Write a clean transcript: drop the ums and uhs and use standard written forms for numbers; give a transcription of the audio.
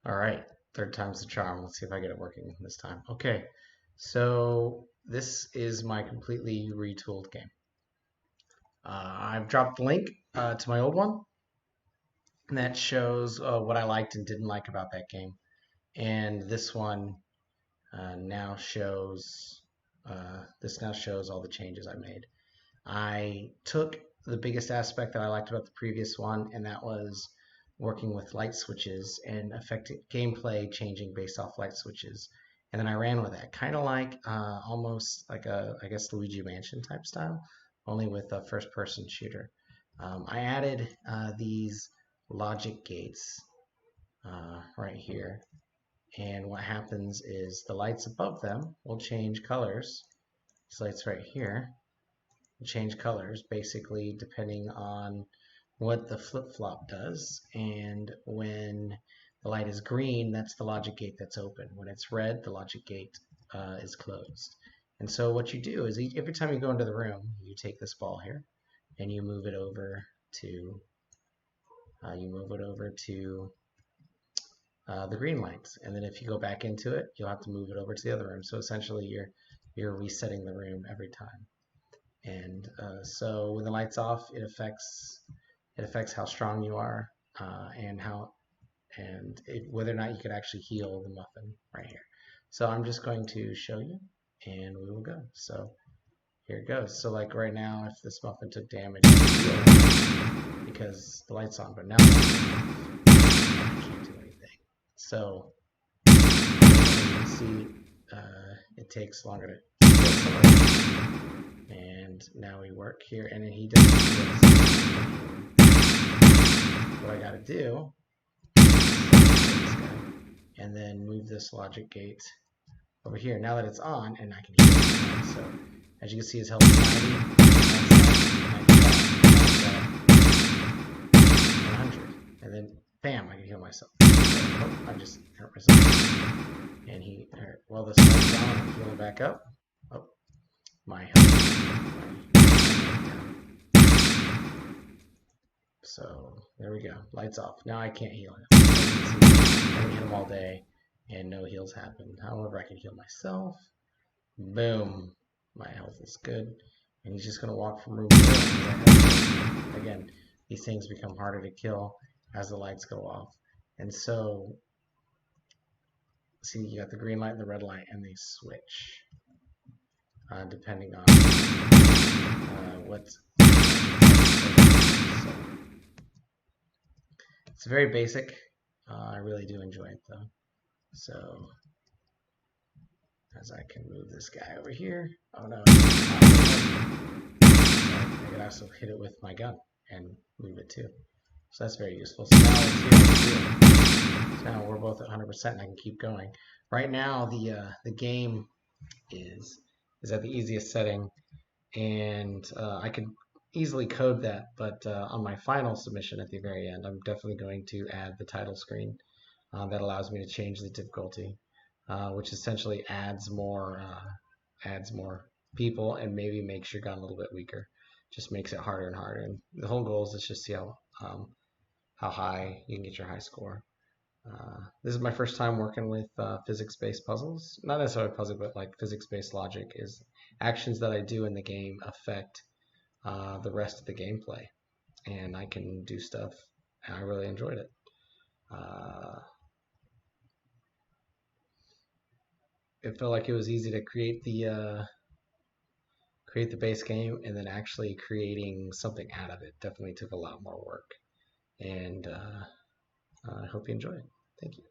All right, third time's the charm. Let's see if I get it working this time. Okay, so this is my completely retooled game. I've dropped the link to my old one, and that shows what I liked and didn't like about that game. And this one now shows this now shows all the changes I made. I took the biggest aspect that I liked about the previous one, and that was working with light switches and affecting gameplay changing based off light switches. And then I ran with that, kind of like almost like a, I guess, Luigi Mansion type style, only with a first-person shooter. I added these logic gates right here, and what happens is the lights above them will change colors. These lights right here change colors basically depending on what the flip-flop does. And when the light is green, that's the logic gate that's open. When it's red, the logic gate is closed. And so what you do is every time you go into the room, you take this ball here and you move it over to the green lights. And then if you go back into it, you'll have to move it over to the other room. So essentially you're resetting the room every time. And so when the light's off, it affects how strong you are whether or not you could actually heal the muffin right here. So I'm just going to show you, and we will go. So here it goes. So like right now, if this muffin took damage, because the light's on, but now I can't do anything. So you can see it takes longer to. And now we work here, and then he does this. What I got to do is and then move this logic gate over here. Now that it's on, and I can heal it. So as you can see, his health is 90, 100, and then bam, I can heal myself. Oh, I just hurt myself, and he hurt. Well, the sun's on, and heal back up. Oh, my health. So there we go. Lights off. Now I can't heal him. I can hit him all day and no heals happen. However, I can heal myself. Boom. My health is good. And he's just going to walk from room to room. Again, these things become harder to kill as the lights go off. And so, see, you got the green light and the red light, and they switch depending on what's. So, it's very basic. I really do enjoy it though. So as I can move this guy over here. Oh no. I could also hit it with my gun and move it too. So that's very useful. So now it's here. So now we're both at 100% and I can keep going. Right now the game is at the easiest setting, and I could easily code that, but on my final submission at the very end, I'm definitely going to add the title screen that allows me to change the difficulty, which essentially adds more people and maybe makes your gun a little bit weaker. Just makes it harder and harder. And the whole goal is just to see how high you can get your high score. This is my first time working with physics-based puzzles. Not necessarily puzzle, but like physics-based logic is actions that I do in the game affect the rest of the gameplay, and I can do stuff, and I really enjoyed it. It felt like it was easy to create the base game, and then actually creating something out of it definitely took a lot more work. And I hope you enjoy it. Thank you.